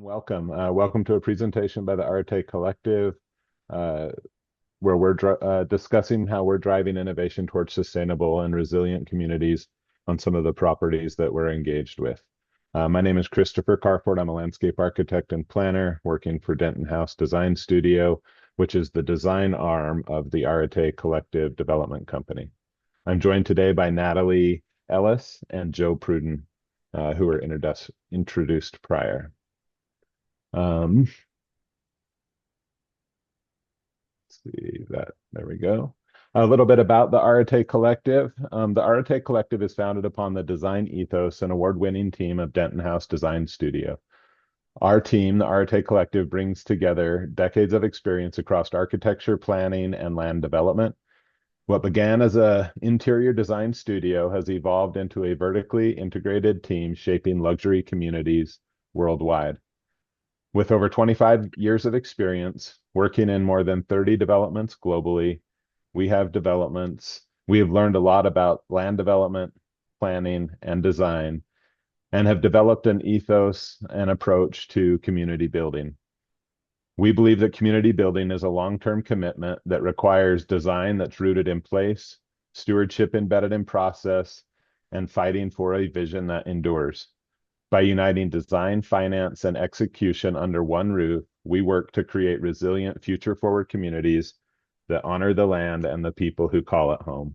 Welcome. Welcome to a presentation by the Arte Collective, uh, where we're discussing how we're driving innovation towards sustainable and resilient communities on some of the properties that we're engaged with. My name is Christopher Carford. I'm a landscape architect and planner working for Denton House Design Studio, which is the design arm of the Arte Collective Development Company. I'm joined today by Natalie Ellis and Joe Pruden, who were introduced prior. Let's see that. There we go. A little bit about the Arte Collective. The Arte Collective is founded upon the design ethos and award-winning team of Denton House Design Studio. Our team, the Arte Collective, brings together decades of experience across architecture, planning, and land development. What began as an interior design studio has evolved into a vertically integrated team shaping luxury communities worldwide. With over 25 years of experience working in more than 30 developments globally, we have learned a lot about land development, planning, and design, and have developed an ethos and approach to community building. We believe that community building is a long-term commitment that requires design that's rooted in place, stewardship embedded in process, and fighting for a vision that endures. By uniting design, finance, and execution under one roof, we work to create resilient, future-forward communities that honor the land and the people who call it home.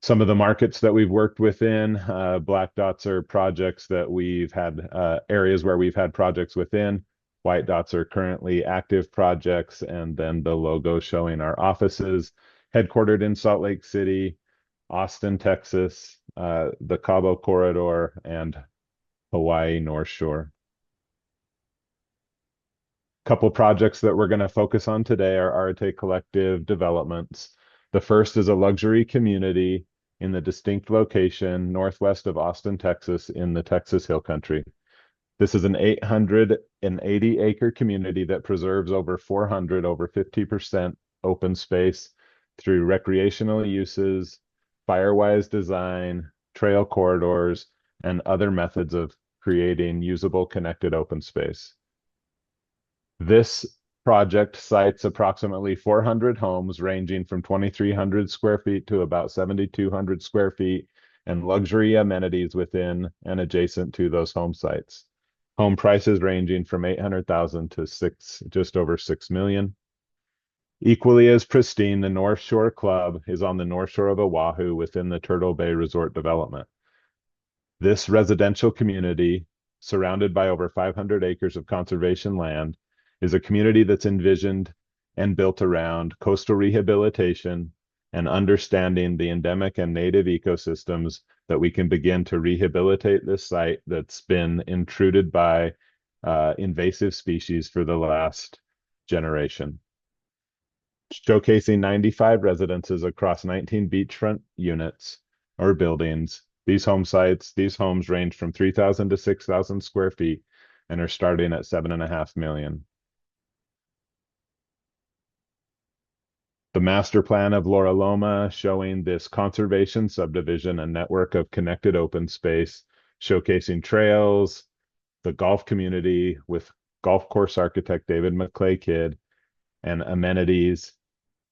Some of the markets that we've worked within, black dots are projects that we've had, areas where we've had projects within. White dots are currently active projects, and then the logo showing our offices, headquartered in Salt Lake City, Austin, Texas, the Cabo Corridor, and Hawaii North Shore. Couple projects that we're going to focus on today are Arte Collective developments. The first is a luxury community in the distinct location northwest of Austin, Texas, in the Texas Hill Country. This is an 880-acre community that preserves over 50% open space through recreational uses, firewise design, trail corridors, and other methods of creating usable connected open space. This project sites approximately 400 homes ranging from 2,300 square feet to about 7,200 square feet and luxury amenities within and adjacent to those home sites. Home prices ranging from $800,000 to just over $6 million. Equally as pristine, the North Shore Club is on the North Shore of Oahu within the Turtle Bay Resort Development. This residential community, surrounded by over 500 acres of conservation land, is a community that's envisioned and built around coastal rehabilitation and understanding the endemic and native ecosystems that we can begin to rehabilitate this site that's been intruded by invasive species for the last generation. Showcasing 95 residences across 19 beachfront units or buildings. These homes range from 3,000 to 6,000 square feet and are starting at $7.5 million. The master plan of Laura Loma showing this conservation subdivision, a network of connected open space, showcasing trails, the golf community with golf course architect David McClay-Kidd, and amenities.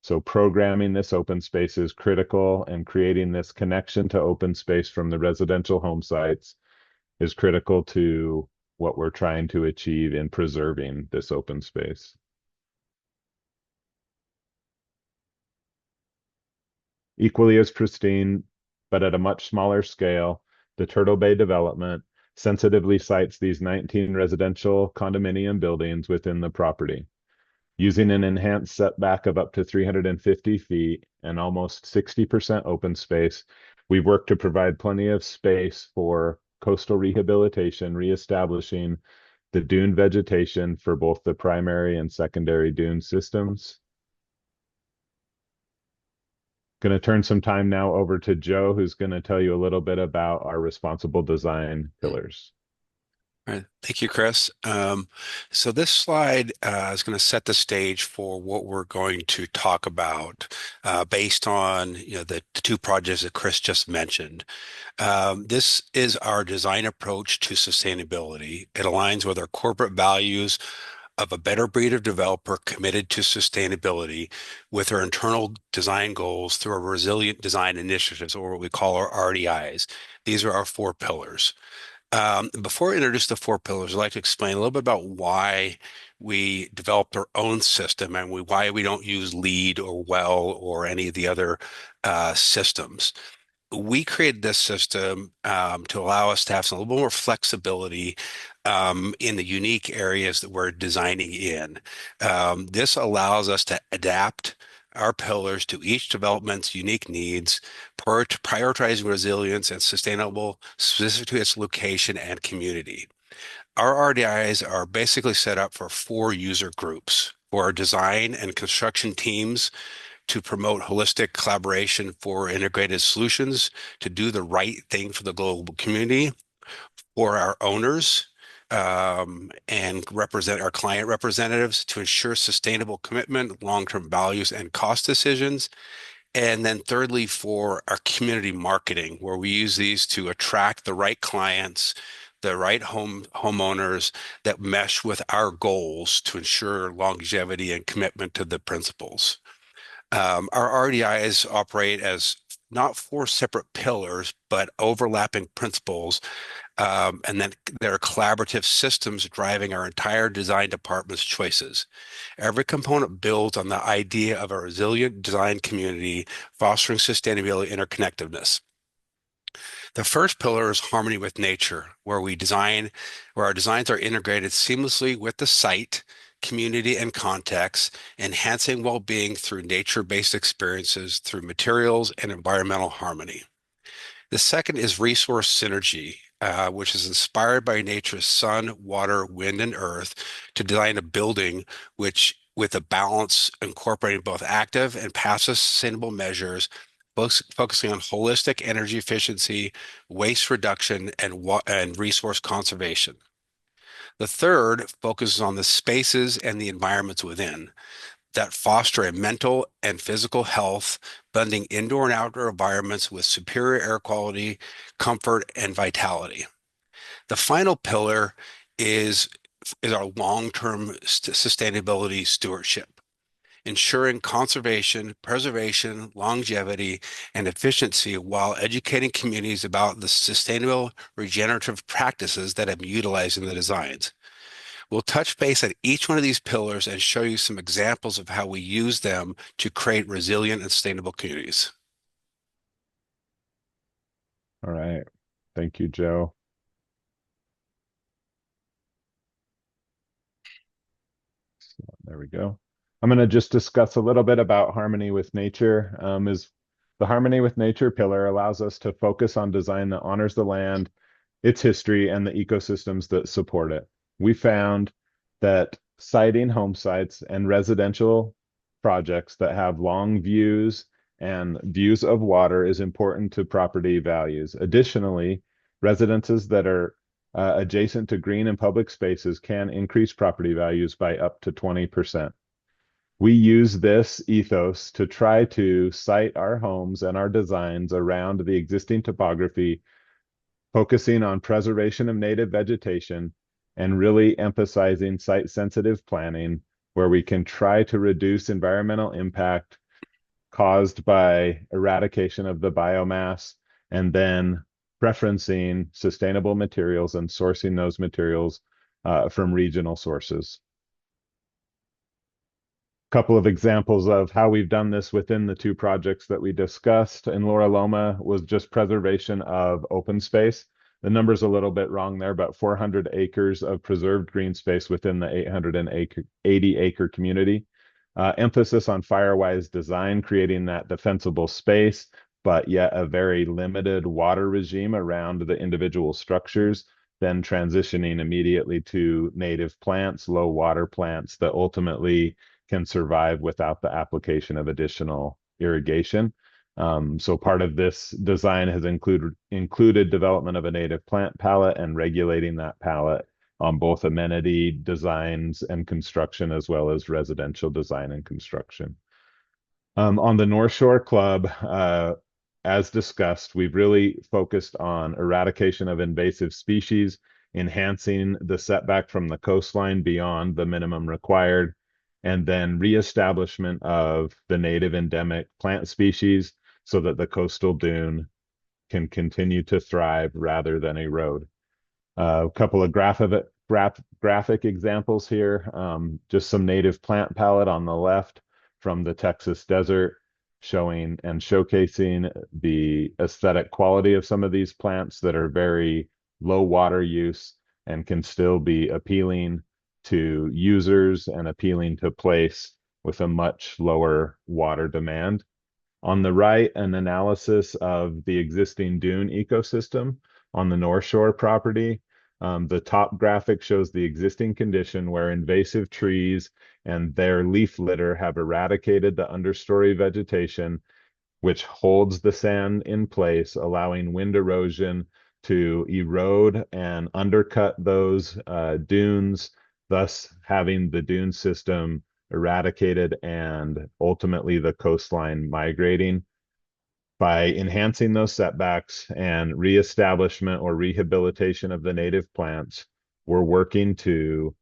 So programming this open space is critical, and creating this connection to open space from the residential home sites is critical to what we're trying to achieve in preserving this open space. Equally as pristine, but at a much smaller scale, the Turtle Bay development sensitively sites these 19 residential condominium buildings within the property. Using an enhanced setback of up to 350 feet and almost 60% open space, we've worked to provide plenty of space for coastal rehabilitation, reestablishing the dune vegetation for both the primary and secondary dune systems. Going to turn some time now over to Joe, who's going to tell you a little bit about our responsible design pillars. All right. Thank you, Chris. So this slide is going to set the stage for what we're going to talk about based on the two projects that Chris just mentioned. This is our design approach to sustainability. It aligns with our corporate values of a better breed of developer committed to sustainability with our internal design goals through our resilient design initiatives, or what we call our RDIs. These are our four pillars. Before I introduce the four pillars, I'd like to explain a little bit about why we developed our own system and why we don't use LEED or WELL or any of the other systems. We created this system to allow us to have some a little more flexibility in the unique areas that we're designing in. This allows us to adapt our pillars to each development's unique needs, prioritizing resilience and sustainable specific to its location and community. Our RDIs are basically set up for four user groups: for our design and construction teams to promote holistic collaboration for integrated solutions, to do the right thing for the global community, for our owners and represent our client representatives to ensure sustainable commitment, long-term values, and cost decisions. And then thirdly, for our community marketing, where we use these to attract the right clients, the right homeowners that mesh with our goals to ensure longevity and commitment to the principles. Our RDIs operate as not four separate pillars, but overlapping principles. And then there are collaborative systems driving our entire design department's choices. Every component builds on the idea of a resilient design community, fostering sustainability interconnectedness. The first pillar is harmony with nature, where our designs are integrated seamlessly with the site, community, and context, enhancing well-being through nature-based experiences through materials and environmental harmony. The second is resource synergy, which is inspired by nature's sun, water, wind, and earth to design a building which with a balance incorporating both active and passive sustainable measures, focusing on holistic energy efficiency, waste reduction, and resource conservation. The third focuses on the spaces and the environments within that foster a mental and physical health, blending indoor and outdoor environments with superior air quality, comfort, and vitality. The final pillar is, is our long-term sustainability stewardship, ensuring conservation, preservation, longevity, and efficiency while educating communities about the sustainable regenerative practices that have been utilized in the designs. We'll touch base on each one of these pillars and show you some examples of how we use them to create resilient and sustainable communities. All right. Thank you, Joe. There we go. I'm going to just discuss a little bit about harmony with nature. Is the harmony with nature pillar allows us to focus on design that honors the land, its history, and the ecosystems that support it. We found that siting home sites and residential projects that have long views and views of water is important to property values. Additionally, residences that are adjacent to green and public spaces can increase property values by up to 20%. We use this ethos to try to site our homes and our designs around the existing topography, focusing on preservation of native vegetation and really emphasizing site-sensitive planning, where we can try to reduce environmental impact caused by eradication of the biomass, and then preferencing sustainable materials and sourcing those materials from regional sources. Couple of examples of how we've done this within the two projects that we discussed. In Laura Loma was just preservation of open space. The number's a little bit wrong there, but 400 acres of preserved green space within the 880 acre community. Emphasis on firewise design, creating that defensible space, but yet a very limited water regime around the individual structures, then transitioning immediately to native plants, low water plants that ultimately can survive without the application of additional irrigation. So part of this design has included development of a native plant palette and regulating that palette on both amenity designs and construction, as well as residential design and construction. On the North Shore Club, as discussed, we've really focused on eradication of invasive species, enhancing the setback from the coastline beyond the minimum required, and then reestablishment of the native endemic plant species so that the coastal dune can continue to thrive rather than erode. A couple of graphic examples here. Just some native plant palette on the left from the Texas desert, showing and showcasing the aesthetic quality of some of these plants that are very low water use and can still be appealing to users and appealing to place with a much lower water demand. On the right, an analysis of the existing dune ecosystem on the North Shore property. The top graphic shows the existing condition where invasive trees and their leaf litter have eradicated the understory vegetation, which holds the sand in place, allowing wind erosion to erode and undercut those dunes, thus having the dune system eradicated and ultimately the coastline migrating. By enhancing those setbacks and reestablishment or rehabilitation of the native plants, we're working to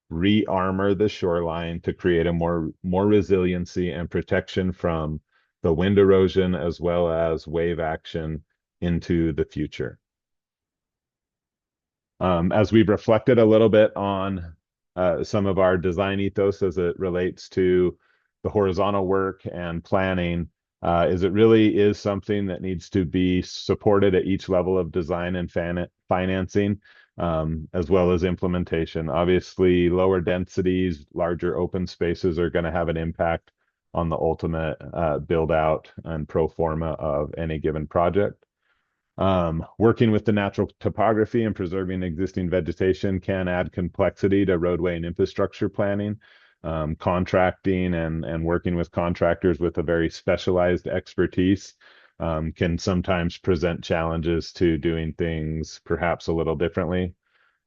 re-armor the shoreline to create a more resiliency and protection from the wind erosion as well as wave action into the future. As we've reflected a little bit on some of our design ethos as it relates to the horizontal work and planning, is it really is something that needs to be supported at each level of design and financing, as well as implementation. Obviously, lower densities, larger open spaces are going to have an impact on the ultimate build out and pro forma of any given project. Working with the natural topography and preserving existing vegetation can add complexity to roadway and infrastructure planning. Contracting and working with contractors with a very specialized expertise can sometimes present challenges to doing things perhaps a little differently.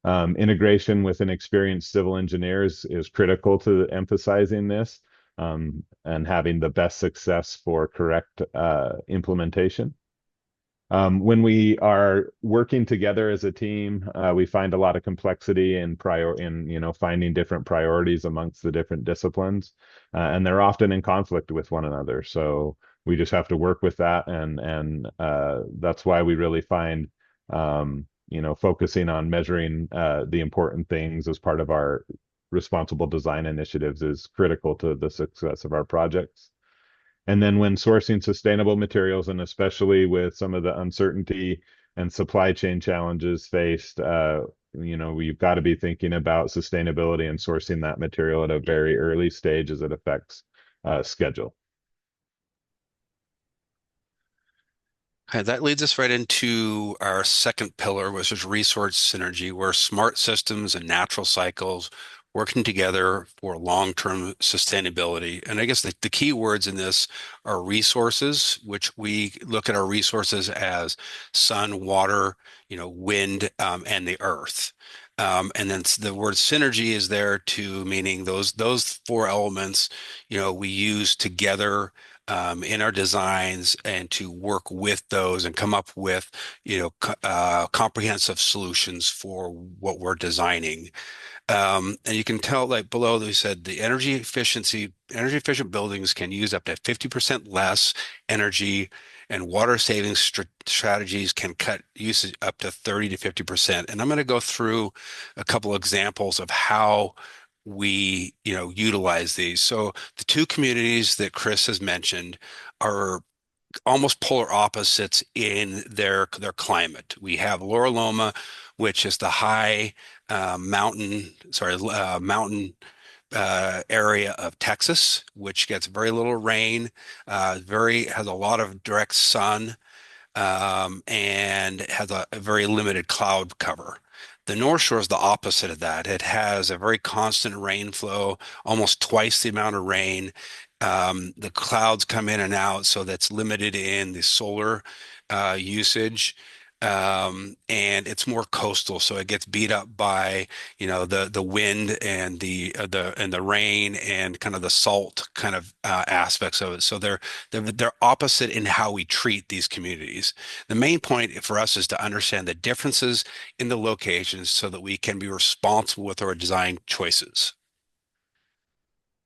Integration with an experienced civil engineer is critical to emphasizing this and having the best success for correct implementation. When we are working together as a team, we find a lot of complexity in finding different priorities amongst the different disciplines, and they're often in conflict with one another. So we just have to work with that, and that's why we really find focusing on measuring the important things as part of our responsible design initiatives is critical to the success of our projects. And then when sourcing sustainable materials, and especially with some of the uncertainty and supply chain challenges faced, we've got to be thinking about sustainability and sourcing that material at a very early stage as it affects schedule. Okay, that leads us right into our second pillar, which is resource synergy, where smart systems and natural cycles working together for long-term sustainability. And I guess the key words in this are resources, which we look at our resources as sun, water, wind, and the earth. And then the word synergy is there too, meaning those four elements, we use together in our designs and to work with those and come up with, comprehensive solutions for what we're designing. And you can tell, like below, they said the energy efficient buildings can use up to 50% less energy, and water saving strategies can cut usage up to 30 to 50%. And I'm going to go through a couple examples of how we, utilize these. So the two communities that Chris has mentioned are almost polar opposites in their climate. We have Laura Loma, which is the high mountain area of Texas, which gets very little rain, very has a lot of direct sun, and has a very limited cloud cover. The North Shore is the opposite of that. It has a very constant rain flow, almost twice the amount of rain. The clouds come in and out, so that's limited in the solar usage. and it's more coastal, so it gets beat up by the wind and the rain and kind of the salt kind of aspects of it. So they're opposite in how we treat these communities. The main point for us is to understand the differences in the locations so that we can be responsible with our design choices.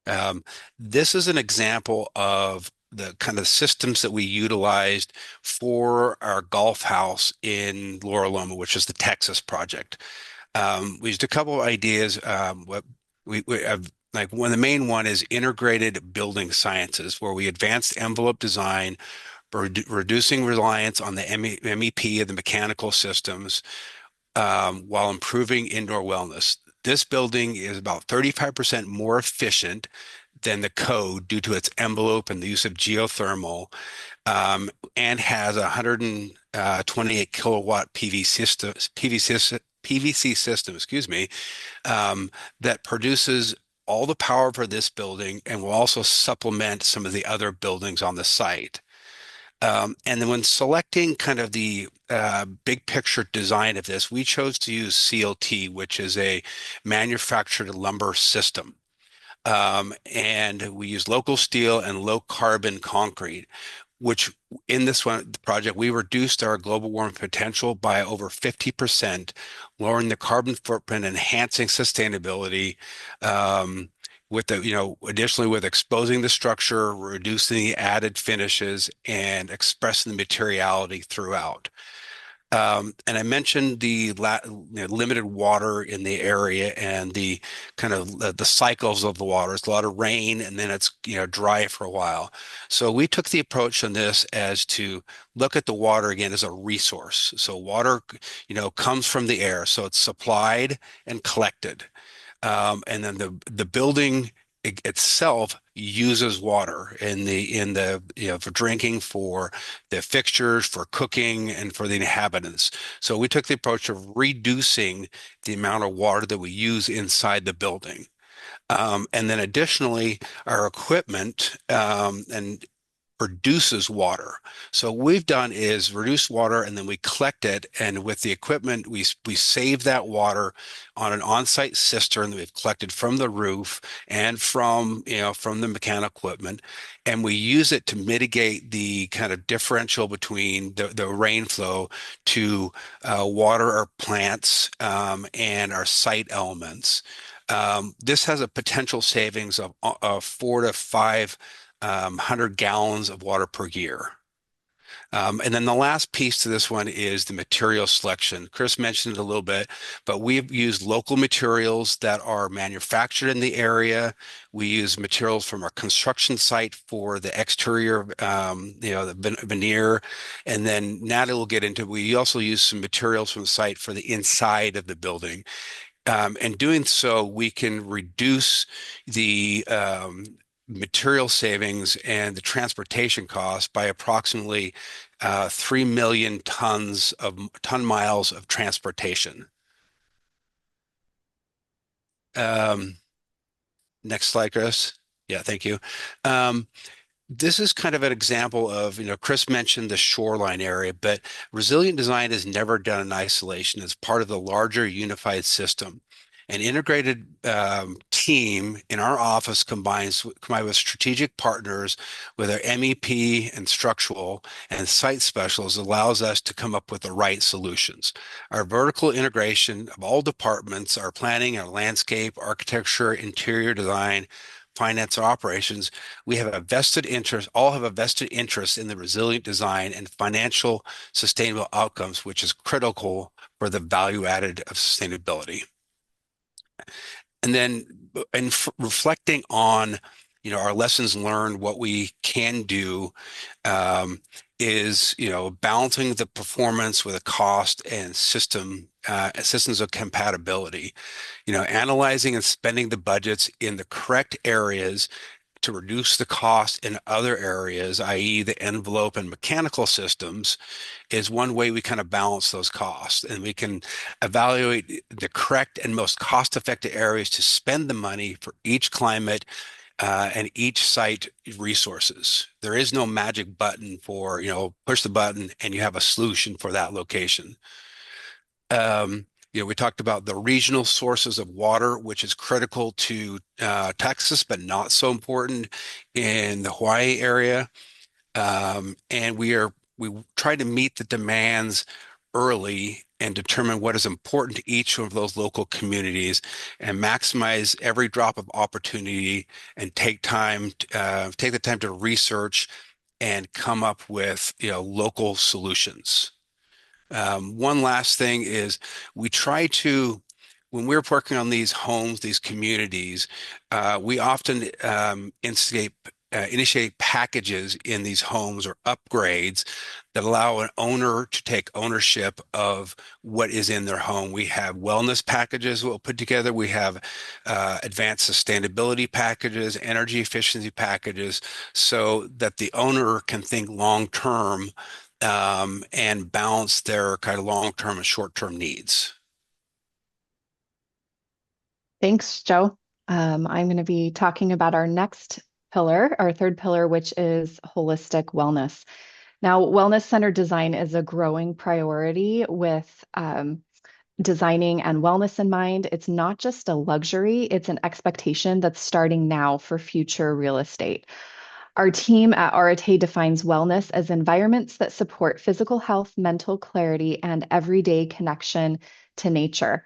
Um, this is an example of the kind of systems that we utilized for our golf house in Laura Loma, which is the Texas project. We used a couple of ideas. What we have, like one, the main one is integrated building sciences, where we advanced envelope design, reducing reliance on the MEP of the mechanical systems, while improving indoor wellness. This building is about 35% more efficient than the code due to its envelope and the use of geothermal, and has a 128 kilowatt PVC system, excuse me, that produces all the power for this building and will also supplement some of the other buildings on the site. And then when selecting kind of the big picture design of this, we chose to use CLT, which is a manufactured lumber system. And we use local steel and low carbon concrete, which in this one the project, we reduced our global warming potential by over 50%, lowering the carbon footprint, enhancing sustainability. With additionally with exposing the structure, reducing the added finishes, and expressing the materiality throughout. And I mentioned the limited water in the area and the kind of the cycles of the water. It's a lot of rain and then it's dry for a while. So we took the approach on this as to look at the water again as a resource. So water, comes from the air, so it's supplied and collected. And then the building itself uses water in the for drinking, for the fixtures, for cooking, and for the inhabitants. So we took the approach of reducing the amount of water that we use inside the building. And then additionally, our equipment and produces water. So what we've done is reduce water and then we collect it. And with the equipment, we save that water on an on-site cistern that we've collected from the roof and from the mechanical equipment. And we use it to mitigate the kind of differential between the rain flow to water our plants and our site elements. This has a potential savings of 4 to 5 100 gallons of water per year. And then the last piece to this one is the material selection. Chris mentioned it a little bit, but we've used local materials that are manufactured in the area. We use materials from our construction site for the exterior, the veneer. And then Natalie will get into, we also use some materials from the site for the inside of the building. And doing so, we can reduce the material savings and the transportation costs by approximately 3 million ton miles of transportation. Um, Next slide, Chris. Yeah, thank you. This is kind of an example of, Chris mentioned the shoreline area, but resilient design is never done in isolation. It's part of the larger unified system. An integrated team in our office combined with strategic partners with our MEP and structural and site specialists allows us to come up with the right solutions. Our vertical integration of all departments, our planning, our landscape, architecture, interior design, finance, and operations, we have a vested interest, all have a vested interest in the resilient design and financial sustainable outcomes, which is critical for the value added of sustainability. And then reflecting on our lessons learned, what we can do is balancing the performance with a cost and systems of compatibility, analyzing and spending the budgets in the correct areas to reduce the cost in other areas, i.e. the envelope and mechanical systems, is one way we kind of balance those costs. And we can evaluate the correct and most cost-effective areas to spend the money for each climate and each site resources. There is no magic button for, push the button and you have a solution for that location. We talked about the regional sources of water, which is critical to Texas, but not so important in the Hawaii area. And we try to meet the demands early and determine what is important to each of those local communities and maximize every drop of opportunity and take the time to research and come up with, local solutions. One last thing is we try to, when we're working on these homes, these communities, we often initiate packages in these homes or upgrades that allow an owner to take ownership of what is in their home. We have wellness packages we'll put together. We have advanced sustainability packages, energy efficiency packages, so that the owner can think long term and balance their kind of long-term and short-term needs. Thanks, Joe. I'm going to be talking about our next pillar, our third pillar, which is holistic wellness. Now, wellness-centered design is a growing priority with designing and wellness in mind. It's not just a luxury, it's an expectation that's starting now for future real estate. Our team at Arate defines wellness as environments that support physical health, mental clarity, and everyday connection to nature.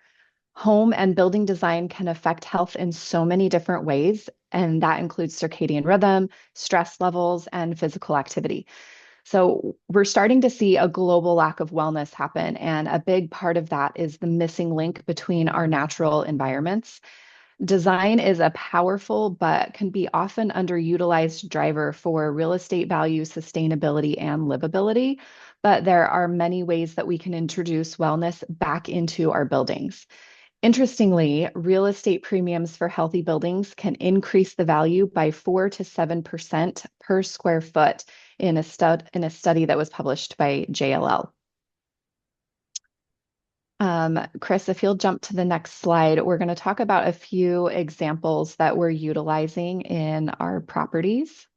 Home and building design can affect health in so many different ways, and that includes circadian rhythm, stress levels, and physical activity. So we're starting to see a global lack of wellness happen, and a big part of that is the missing link between our natural environments. Design is a powerful but can be often underutilized driver for real estate value, sustainability, and livability. But there are many ways that we can introduce wellness back into our buildings. Interestingly, real estate premiums for healthy buildings can increase the value by 4 to 7% per square foot in a study that was published by JLL. Chris, if you'll jump to the next slide, we're going to talk about a few examples that we're utilizing in our properties.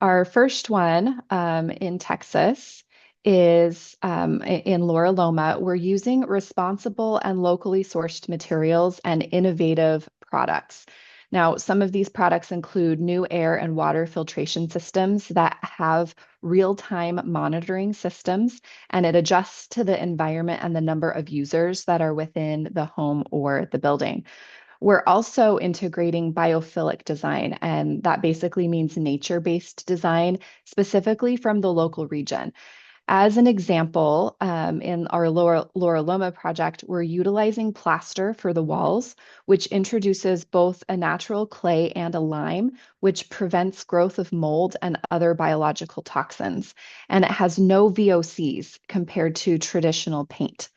Our first one in Texas is in Laura Loma. We're using responsible and locally sourced materials and innovative products. Now, some of these products include new air and water filtration systems that have real-time monitoring systems, and it adjusts to the environment and the number of users that are within the home or the building. We're also integrating biophilic design, and that basically means nature-based design, specifically from the local region. As an example, in our Laura Loma project, we're utilizing plaster for the walls, which introduces both a natural clay and a lime, which prevents growth of mold and other biological toxins. And it has no VOCs compared to traditional paint.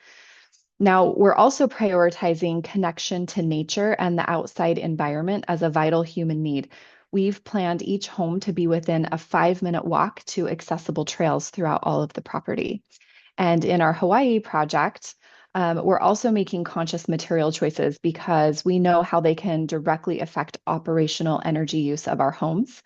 Now, we're also prioritizing connection to nature and the outside environment as a vital human need. We've planned each home to be within a 5-minute walk to accessible trails throughout all of the property. And in our Hawaii project, we're also making conscious material choices because we know how they can directly affect operational energy use of our homes.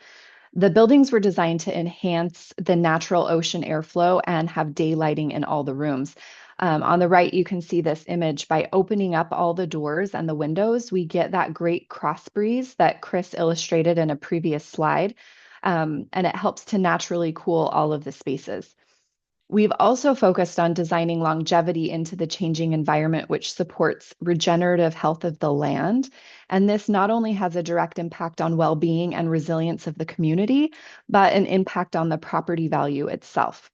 The buildings were designed to enhance the natural ocean airflow and have daylighting in all the rooms. On the right, you can see this image. By opening up all the doors and the windows, we get that great cross breeze that Chris illustrated in a previous slide, and it helps to naturally cool all of the spaces. We've also focused on designing longevity into the changing environment, which supports regenerative health of the land. And this not only has a direct impact on well-being and resilience of the community, but an impact on the property value itself.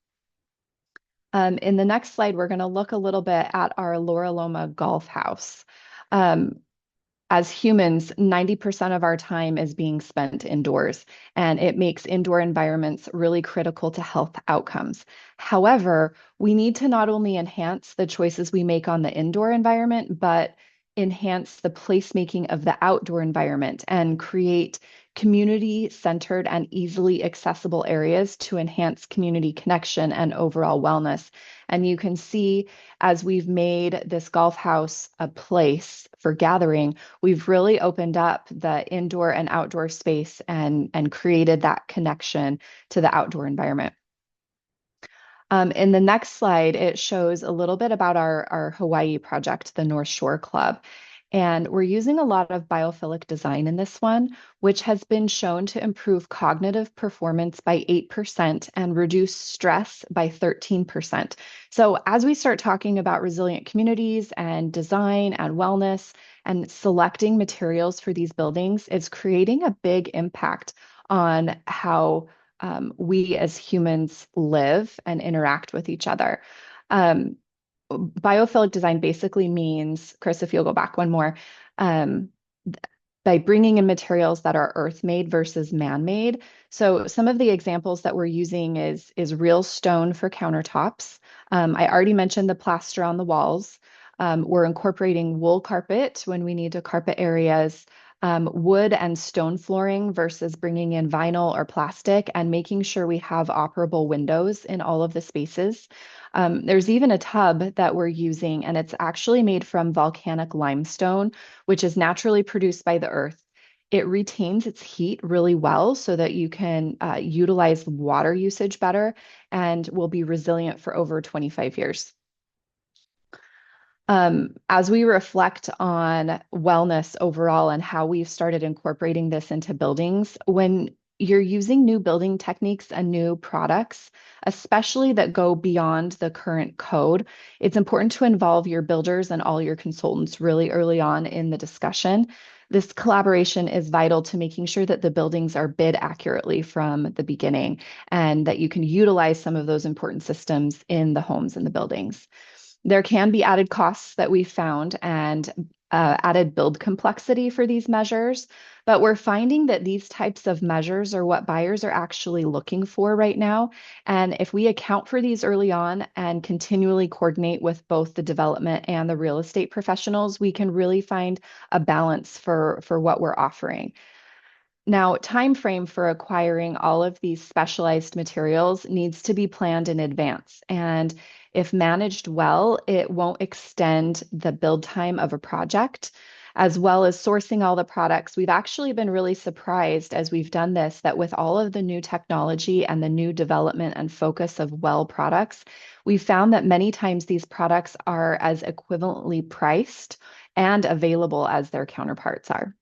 In the next slide, we're going to look a little bit at our Laura Loma Golf House. As humans, 90% of our time is being spent indoors, and it makes indoor environments really critical to health outcomes. However, we need to not only enhance the choices we make on the indoor environment, but enhance the placemaking of the outdoor environment and create community-centered and easily accessible areas to enhance community connection and overall wellness. And you can see as we've made this golf house a place for gathering, we've really opened up the indoor and outdoor space and created that connection to the outdoor environment. In the next slide, it shows a little bit about our Hawaii project, the North Shore Club. And we're using a lot of biophilic design in this one, which has been shown to improve cognitive performance by 8% and reduce stress by 13%. So as we start talking about resilient communities and design and wellness and selecting materials for these buildings, it's creating a big impact on how we as humans live and interact with each other. Biophilic design basically means, Chris, if you'll go back one more, by bringing in materials that are earth-made versus man-made. So some of the examples that we're using is real stone for countertops. I already mentioned the plaster on the walls. We're incorporating wool carpet when we need to carpet areas, wood and stone flooring versus bringing in vinyl or plastic, and making sure we have operable windows in all of the spaces. There's even a tub that we're using, and it's actually made from volcanic limestone, which is naturally produced by the earth. It retains its heat really well so that you can utilize water usage better and will be resilient for over 25 years. As we reflect on wellness overall and how we've started incorporating this into buildings, when you're using new building techniques and new products, especially that go beyond the current code, it's important to involve your builders and all your consultants really early on in the discussion. This collaboration is vital to making sure that the buildings are bid accurately from the beginning and that you can utilize some of those important systems in the homes and the buildings. There can be added costs that we found and added build complexity for these measures, but we're finding that these types of measures are what buyers are actually looking for right now. And if we account for these early on and continually coordinate with both the development and the real estate professionals, we can really find a balance for what we're offering. Now, time frame for acquiring all of these specialized materials needs to be planned in advance. And if managed well, it won't extend the build time of a project, as well as sourcing all the products. We've actually been really surprised as we've done this, that with all of the new technology and the new development and focus of well products, we found that many times these products are as equivalently priced and available as their counterparts are.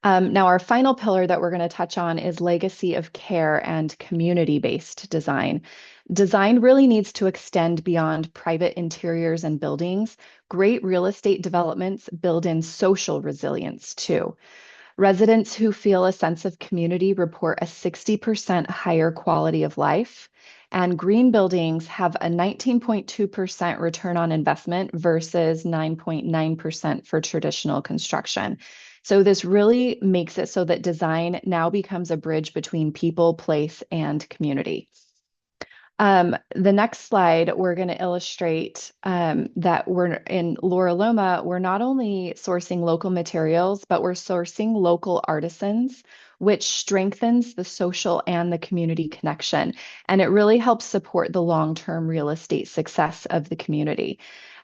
Now, our final pillar that we're going to touch on is legacy of care and community-based design. Design really needs to extend beyond private interiors and buildings. Great real estate developments build in social resilience too. Residents who feel a sense of community report a 60% higher quality of life. And green buildings have a 19.2% return on investment versus 9.9% for traditional construction. So this really makes it so that design now becomes a bridge between people, place, and community. The next slide, we're going to illustrate that we're in Laura Loma, we're not only sourcing local materials, but we're sourcing local artisans, which strengthens the social and the community connection. And it really helps support the long-term real estate success of the community.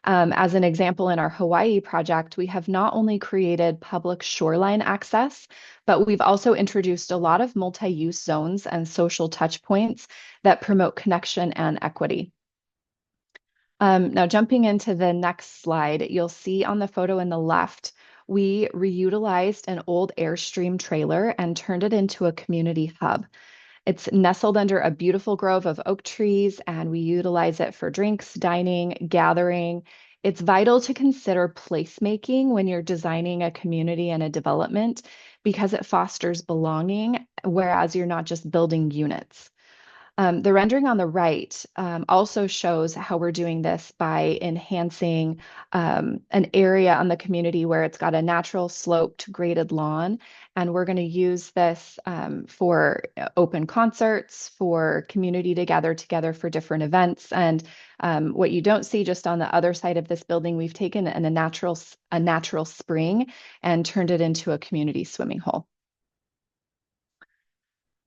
As an example, in our Hawaii project, we have not only created public shoreline access, but we've also introduced a lot of multi-use zones and social touch points that promote connection and equity. Now, jumping into the next slide, you'll see on the photo in the left, we reutilized an old Airstream trailer and turned it into a community hub. It's nestled under a beautiful grove of oak trees, and we utilize it for drinks, dining, gathering. It's vital to consider placemaking when you're designing a community and a development because it fosters belonging, whereas you're not just building units. The rendering on the right also shows how we're doing this by enhancing an area on the community where it's got a natural sloped graded lawn. And we're going to use this for open concerts, for community to gather together for different events. And what you don't see just on the other side of this building, we've taken a natural spring and turned it into a community swimming hole.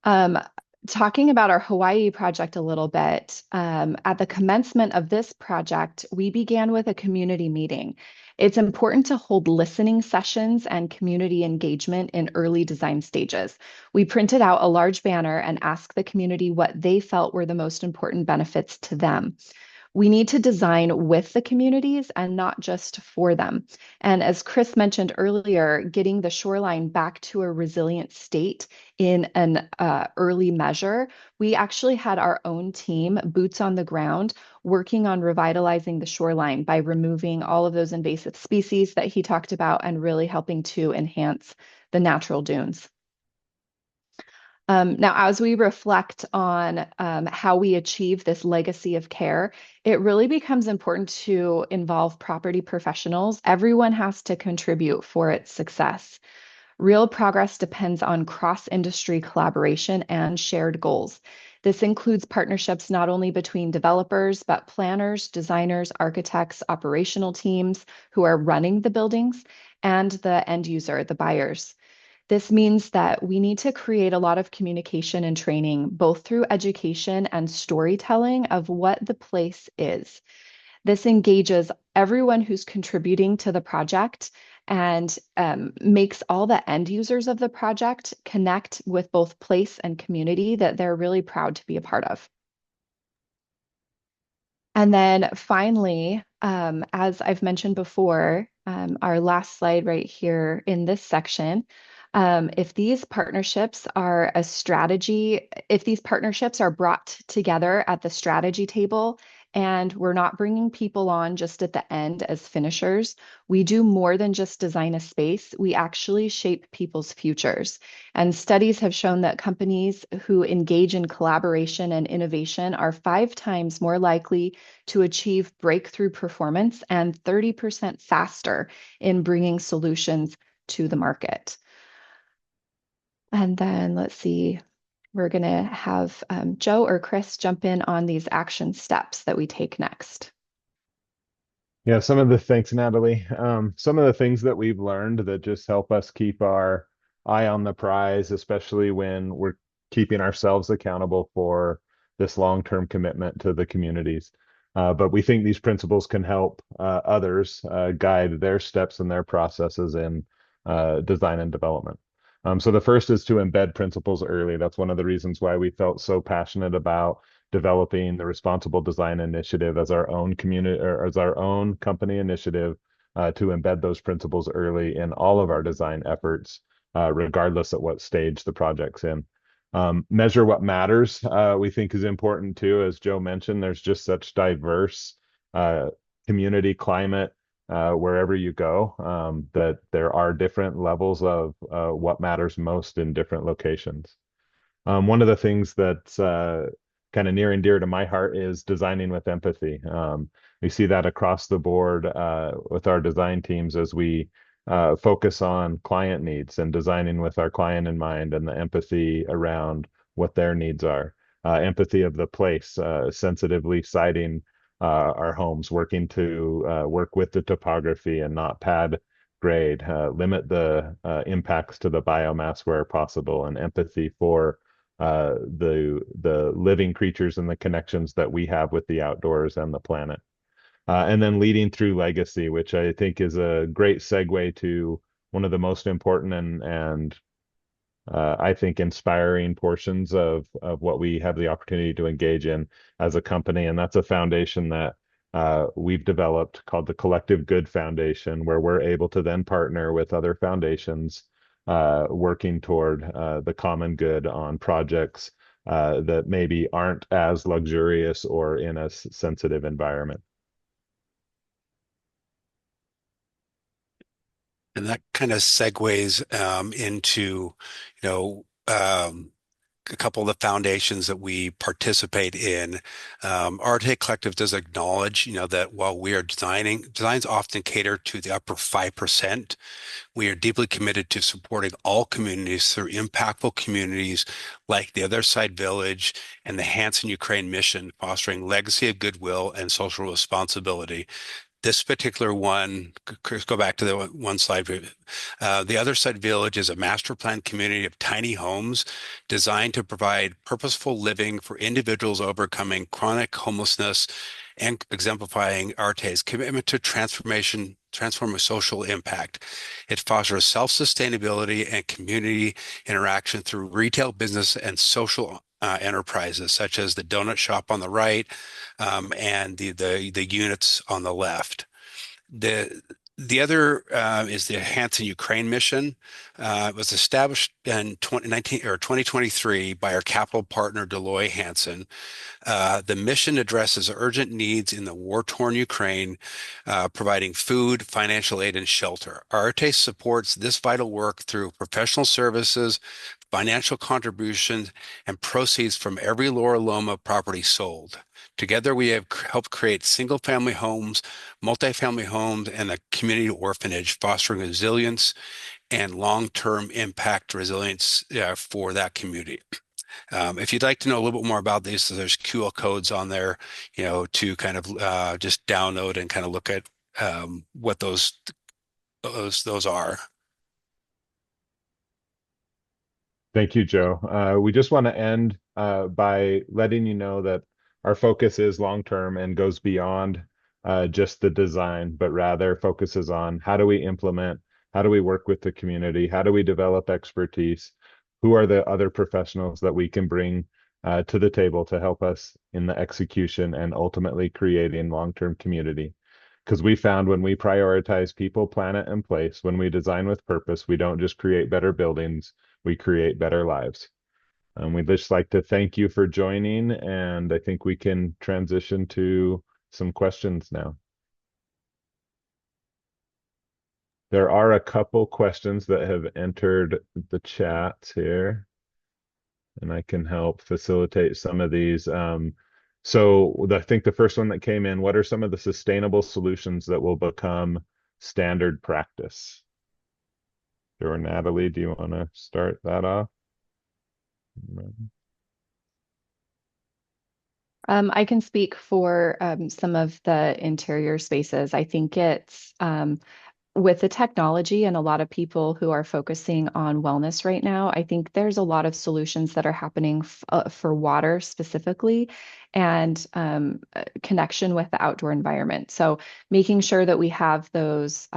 Um, Talking about our Hawaii project a little bit, at the commencement of this project, we began with a community meeting. It's important to hold listening sessions and community engagement in early design stages. We printed out a large banner and asked the community what they felt were the most important benefits to them. We need to design with the communities and not just for them. And as Chris mentioned earlier, getting the shoreline back to a resilient state in an early measure, we actually had our own team, boots on the ground, working on revitalizing the shoreline by removing all of those invasive species that he talked about and really helping to enhance the natural dunes. Now, as we reflect on how we achieve this legacy of care, it really becomes important to involve property professionals. Everyone has to contribute for its success. Real progress depends on cross-industry collaboration and shared goals. This includes partnerships not only between developers, but planners, designers, architects, operational teams who are running the buildings, and the end user, the buyers. This means that we need to create a lot of communication and training, both through education and storytelling of what the place is. This engages everyone who's contributing to the project and makes all the end users of the project connect with both place and community that they're really proud to be a part of. And then finally, as I've mentioned before, our last slide right here in this section, if these partnerships are a strategy, if these partnerships are brought together at the strategy table, and we're not bringing people on just at the end as finishers, we do more than just design a space. We actually shape people's futures. And studies have shown that companies who engage in collaboration and innovation are 5 times more likely to achieve breakthrough performance and 30% faster in bringing solutions to the market. And then let's see, we're going to have Joe or Chris jump in on these action steps that we take next. Yeah, thanks, Natalie. Some of the things that we've learned that just help us keep our eye on the prize, especially when we're keeping ourselves accountable for this long-term commitment to the communities. But we think these principles can help others guide their steps and their processes in design and development. So the first is to embed principles early. That's one of the reasons why we felt so passionate about developing the Responsible Design Initiative as our own community or as our own company initiative to embed those principles early in all of our design efforts, regardless at what stage the project's in. Measure what matters, we think is important too. As Joe mentioned, there's just such diverse community climate wherever you go, that there are different levels of what matters most in different locations. One of the things that's kind of near and dear to my heart is designing with empathy. We see that across the board with our design teams as we focus on client needs and designing with our client in mind and the empathy around what their needs are. Empathy of the place, sensitively siting our homes, working to work with the topography and not pad grade, limit the impacts to the biomass where possible, and empathy for the living creatures and the connections that we have with the outdoors and the planet. And then leading through legacy, which I think is a great segue to one of the most important and I think inspiring portions of what we have the opportunity to engage in as a company, and that's a foundation that we've developed called the Collective Good Foundation, where we're able to then partner with other foundations working toward the common good on projects that maybe aren't as luxurious or in a sensitive environment. And that kind of segues into, you know, a couple of the foundations that we participate in. RTA Collective does acknowledge, that while we are designs often cater to the upper 5%. We are deeply committed to supporting all communities through impactful communities like the Other Side Village and the Hanson Ukraine mission, fostering legacy of goodwill and social responsibility. This particular one, Chris, go back to the one slide. The Other Side Village is a master plan community of tiny homes designed to provide purposeful living for individuals overcoming chronic homelessness and exemplifying Arte's commitment to transform social impact. It fosters self-sustainability and community interaction through retail, business, and social enterprises, such as the donut shop on the right, and the units on the left. The other is the Hanson Ukraine mission. It was established in 2023 by our capital partner Deloitte Hanson. The mission addresses urgent needs in the war-torn Ukraine, providing food, financial aid, and shelter. Arte supports this vital work through professional services, financial contributions, and proceeds from every Laura Loma property sold. Together, we have helped create single-family homes, multifamily homes, and a community orphanage, fostering resilience and long-term impact resilience for that community. If you'd like to know a little bit more about these, there's QR codes on there, to kind of just download and kind of look at what those are. Thank you, Joe. We just want to end by letting you know that our focus is long-term and goes beyond just the design, but rather focuses on how do we implement, how do we work with the community, how do we develop expertise, who are the other professionals that we can bring to the table to help us in the execution and ultimately creating long-term community. Because we found when we prioritize people, planet, and place, when we design with purpose, we don't just create better buildings, we create better lives. We'd just like to thank you for joining, and I think we can transition to some questions now. There are a couple questions that have entered the chat here, and I can help facilitate some of these. So I think the first one that came in, what are some of the sustainable solutions that will become standard practice? Or Natalie, do you want to start that off? I can speak for some of the interior spaces. I think it's with the technology and a lot of people who are focusing on wellness right now, I think there's a lot of solutions that are happening for water specifically and connection with the outdoor environment. So making sure that we have those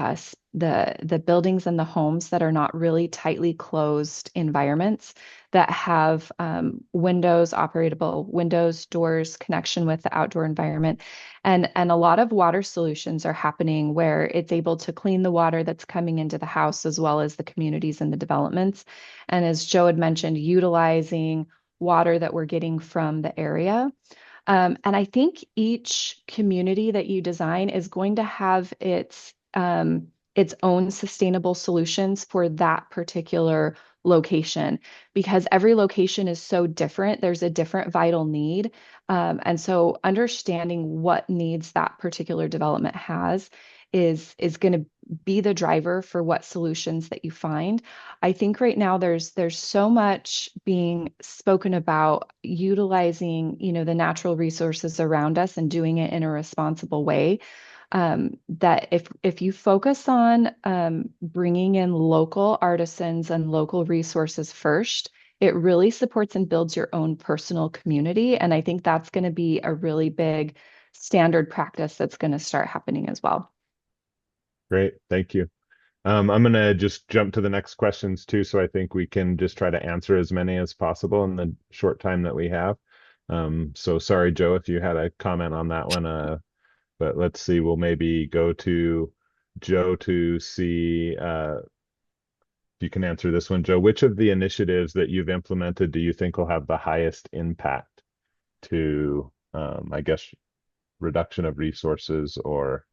the buildings and the homes that are not really tightly closed environments that have windows, operable windows, doors, connection with the outdoor environment. And a lot of water solutions are happening where it's able to clean the water that's coming into the house as well as the communities and the developments. And as Joe had mentioned, utilizing water that we're getting from the area. And I think each community that you design is going to have its own sustainable solutions for that particular location because every location is so different. There's a different vital need. And so understanding what needs that particular development has is going to be the driver for what solutions that you find. I think right now there's so much being spoken about utilizing, the natural resources around us and doing it in a responsible way. That if you focus on bringing in local artisans and local resources first, it really supports and builds your own personal community. And I think that's going to be a really big standard practice that's going to start happening as well. Great, thank you. I'm going to just jump to the next questions too, so I think we can just try to answer as many as possible in the short time that we have. So sorry, Joe, if you had a comment on that one. But let's see, we'll maybe go to Joe to see if you can answer this one. Joe, which of the initiatives that you've implemented do you think will have the highest impact to, I guess, reduction of resources or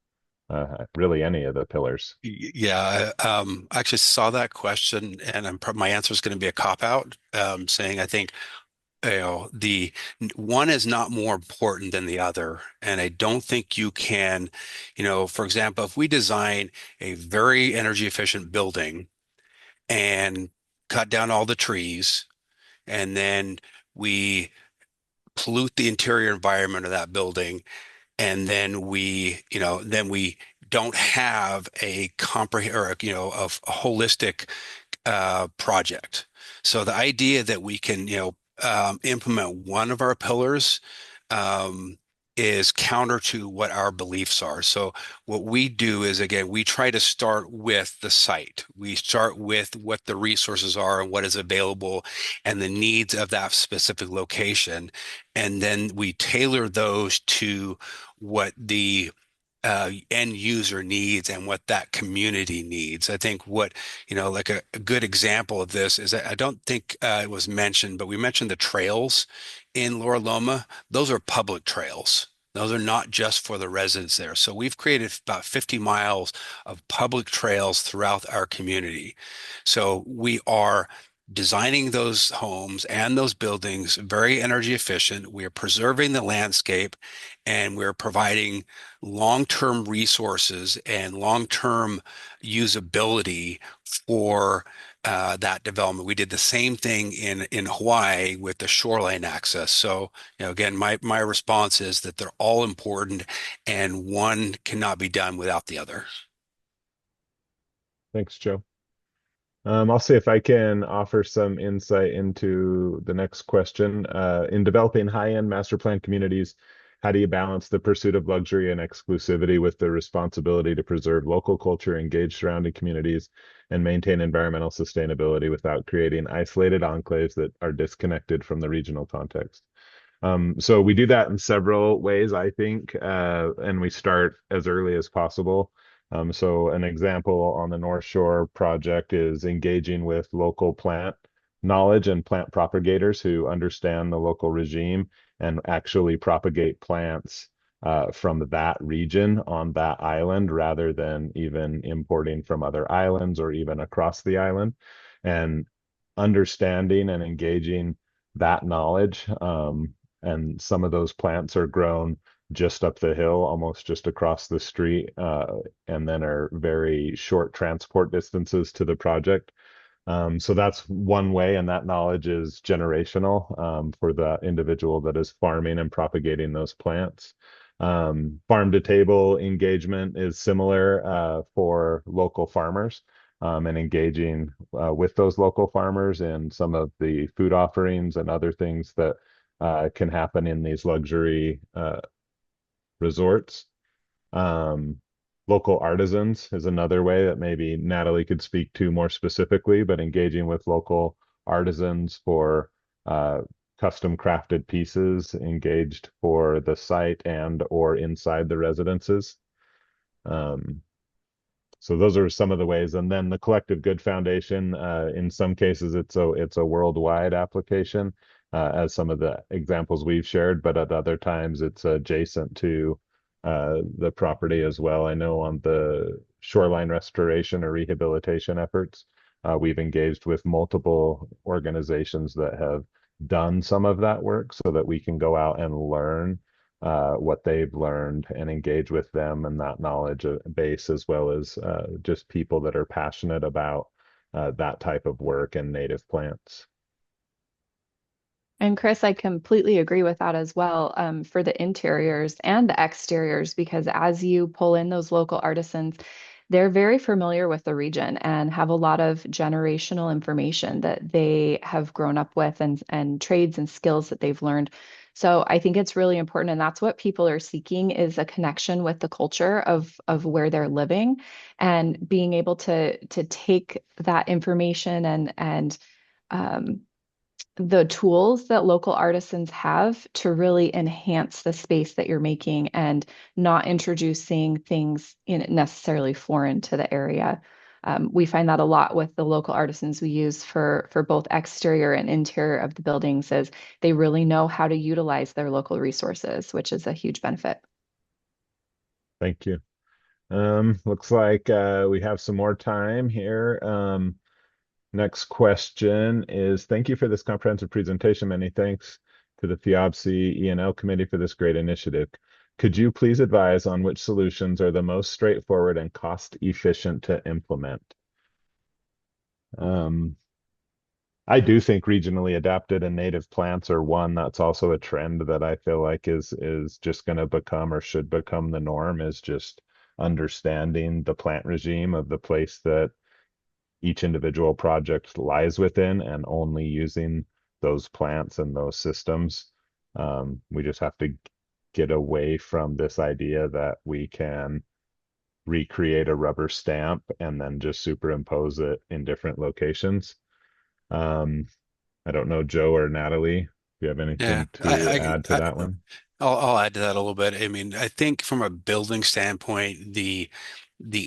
really any of the pillars? Yeah, I actually saw that question, and my answer is going to be a cop-out, saying I think the one is not more important than the other. And I don't think you can, for example, if we design a very energy efficient building and cut down all the trees, and then we pollute the interior environment of that building, and then we don't have a comprehend or a holistic project. So the idea that we can, implement one of our pillars um, is counter to what our beliefs are. So what we do is, again, we try to start with the site. We start with what the resources are and what is available and the needs of that specific location. And then we tailor those to what the end user needs and what that community needs. I think like a good example of this is I don't think it was mentioned, but we mentioned the trails in Laura Loma. Those are public trails. Those are not just for the residents there. So we've created about 50 miles of public trails throughout our community. So we are designing those homes and those buildings very energy efficient. We are preserving the landscape, and we're providing long-term resources and long-term usability for that development. We did the same thing in Hawaii with the shoreline access. So, again, my response is that they're all important, and one cannot be done without the other. Thanks, Joe. I'll see if I can offer some insight into the next question. In developing high-end master plan communities, how do you balance the pursuit of luxury and exclusivity with the responsibility to preserve local culture, engage surrounding communities, and maintain environmental sustainability without creating isolated enclaves that are disconnected from the regional context? So we do that in several ways, I think, and we start as early as possible. So an example on the North Shore project is engaging with local plant knowledge and plant propagators who understand the local regime and actually propagate plants from that region on that island rather than even importing from other islands or even across the island. And understanding and engaging that knowledge. And some of those plants are grown just up the hill, almost just across the street, and then are very short transport distances to the project. So that's one way, and that knowledge is generational for the individual that is farming and propagating those plants. Farm to table engagement is similar for local farmers and engaging with those local farmers and some of the food offerings and other things that can happen in these luxury resorts. Local artisans is another way that maybe Natalie could speak to more specifically, but engaging with local artisans for custom crafted pieces engaged for the site and or inside the residences. So those are some of the ways. And then the Collective Good Foundation, in some cases, it's a worldwide application, as some of the examples we've shared, but at other times it's adjacent to the property as well. I know on the shoreline restoration or rehabilitation efforts, we've engaged with multiple organizations that have done some of that work so that we can go out and learn what they've learned and engage with them and that knowledge base, as well as just people that are passionate about that type of work and native plants. And Chris, I completely agree with that as well, for the interiors and the exteriors, because as you pull in those local artisans, they're very familiar with the region and have a lot of generational information that they have grown up with and trades and skills that they've learned. So I think it's really important, and that's what people are seeking is a connection with the culture of where they're living and being able to take that information and the tools that local artisans have to really enhance the space that you're making and not introducing things in necessarily foreign to the area. We find that a lot with the local artisans we use for both exterior and interior of the buildings, is they really know how to utilize their local resources, which is a huge benefit. Thank you. Looks like we have some more time here. Next question is, thank you for this comprehensive presentation. Many thanks to the FIABCI E&L committee for this great initiative. Could you please advise on which solutions are the most straightforward and cost efficient to implement? I do think regionally adapted and native plants are one. That's also a trend that I feel like is just going to become or should become the norm, is just understanding the plant regime of the place that each individual project lies within and only using those plants and those systems. We just have to get away from this idea that we can recreate a rubber stamp and then just superimpose it in different locations. Um, I don't know, Joe or Natalie, do you have Yeah, anything to add to that one? I'll add to that a little bit. I mean, I think from a building standpoint, the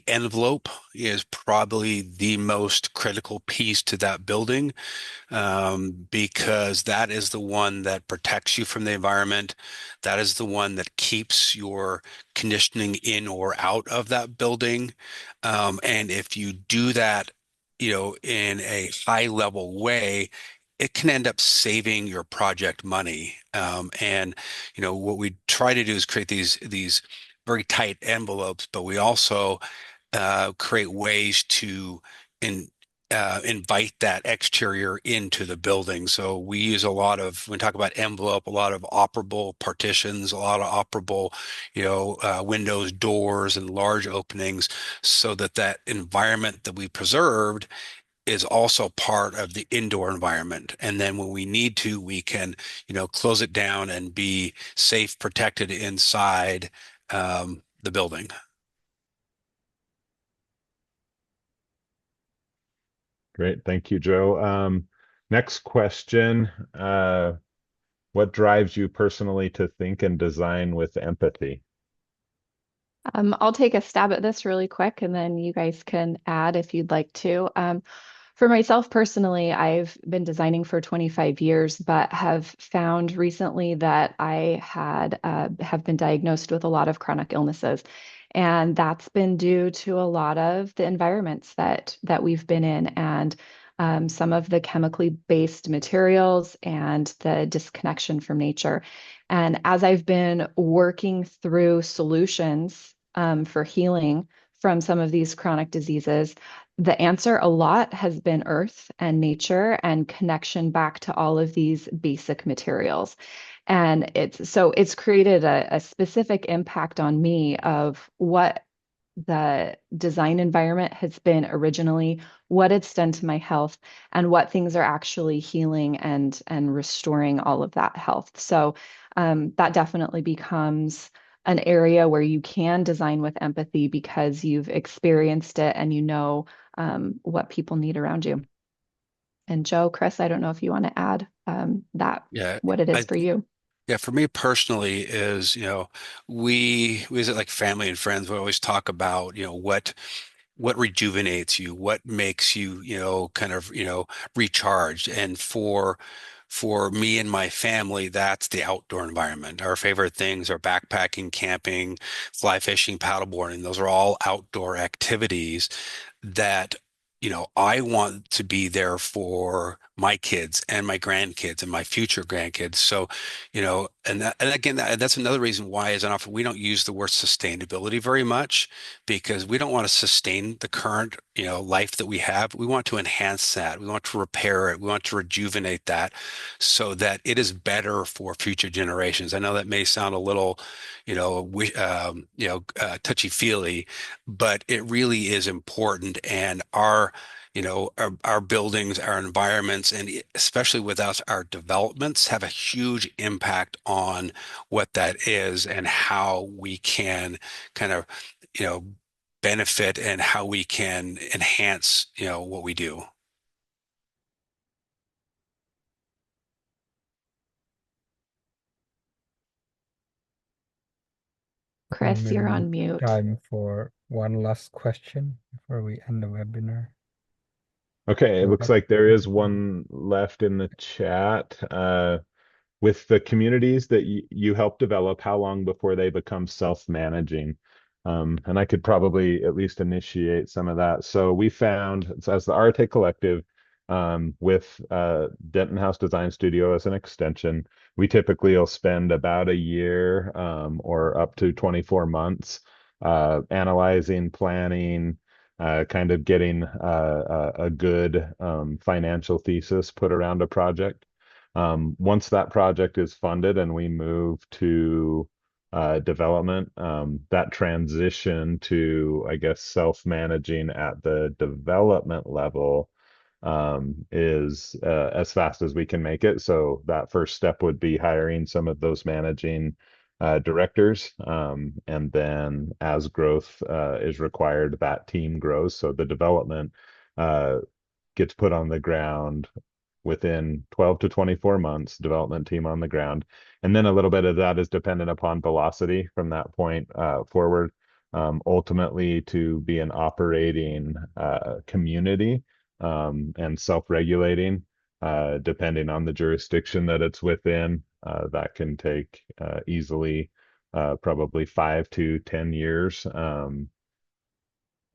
envelope is probably the most critical piece to that building, because that is the one that protects you from the environment. That is the one that keeps your conditioning in or out of that building. And if you do that, in a high level way, it can end up saving your project money. And what we try to do is create these very tight envelopes, but we also create ways to in, invite that exterior into the building. So we use a lot of, when we talk about envelope, a lot of operable partitions, a lot of operable, windows, doors, and large openings, so that that environment that we preserved is also part of the indoor environment. And then when we need to, we can, close it down and be safe, protected inside the building. Great. Thank you, Joe. Next question. What drives you personally to think and design with empathy? I'll take a stab at this really quick, and then you guys can add if you'd like to. For myself personally, I've been designing for 25 years, but have found recently that I have been diagnosed with a lot of chronic illnesses, and that's been due to a lot of the environments that we've been in, and some of the chemically based materials and the disconnection from nature. And as I've been working through solutions for healing from some of these chronic diseases, the answer a lot has been earth and nature and connection back to all of these basic materials. And it's created a specific impact on me of what the design environment has been originally, what it's done to my health, and what things are actually healing and restoring all of that health. So that definitely becomes an area where you can design with empathy because you've experienced it and you know what people need around you. And Joe, Chris, I don't know if you want to add that Yeah. what it is I for you. Yeah, for me personally is, we as like family and friends, we always talk about, what rejuvenates you, what makes you, kind of, recharged. And for me and my family, that's the outdoor environment. Our favorite things are backpacking, camping, fly fishing, paddleboarding. Those are all outdoor activities that, I want to be there for my kids and my grandkids and my future grandkids. So, and again, that's another reason why, as an often, we don't use the word sustainability very much, because we don't want to sustain the current, life that we have. We want to enhance that. We want to repair it. We want to rejuvenate that so that it is better for future generations. I know that may sound a little, touchy-feely, but it really is important. And our buildings, our environments, and especially with us, our developments have a huge impact on what that is and how we can kind of, you know, benefit and how we can enhance, what we do. Chris, you're Maybe on mute. time for one last question before we end the webinar. Okay, it Go looks ahead. like there is one left in the chat. With the communities that you help develop, how long before they become self-managing? And I could probably at least initiate some of that. So we found, as the Arte Collective, With Denton House Design Studio as an extension, we typically will spend about a year or up to 24 months analyzing, planning, kind of getting a good financial thesis put around a project. Once that project is funded and we move to development, that transition to, I guess, self-managing at the development level is as fast as we can make it. So that first step would be hiring some of those managing directors. And then as growth is required, that team grows. So the development uh, gets put on the ground within 12 to 24 months, development team on the ground. And then a little bit of that is dependent upon velocity from that point forward. Ultimately, to be an operating community and self-regulating, depending on the jurisdiction that it's within, that can take easily probably 5 to 10 years. And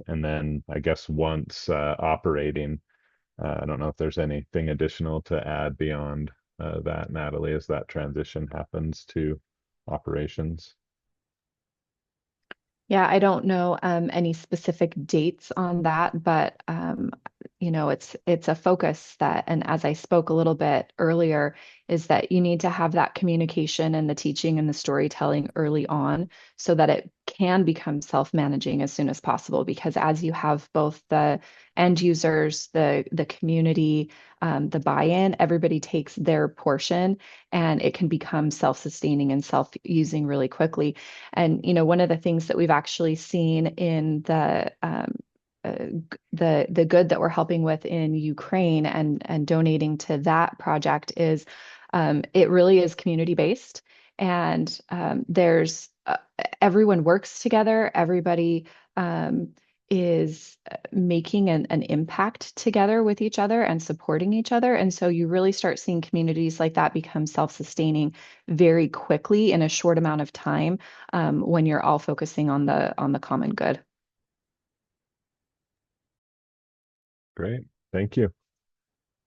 then I guess once operating, I don't know if there's anything additional to add beyond that, Natalie, as that transition happens to operations. Yeah, I don't know any specific dates on that, but it's a focus that, and as I spoke a little bit earlier, is that you need to have that communication and the teaching and the storytelling early on so that it can become self-managing as soon as possible. Because as you have both the end users, the community, the buy-in, everybody takes their portion, and it can become self-sustaining and self-using really quickly. And one of the things that we've actually seen in the good that we're helping with in Ukraine and donating to that project is it really is community based, and there's everyone works together. Everybody is making an impact together with each other and supporting each other. And so you really start seeing communities like that become self-sustaining very quickly in a short amount of time when you're all focusing on the common good. Great, thank you.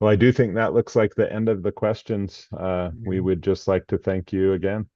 Well, I do think that looks like the end of the questions. We Yeah. would just like to thank you again.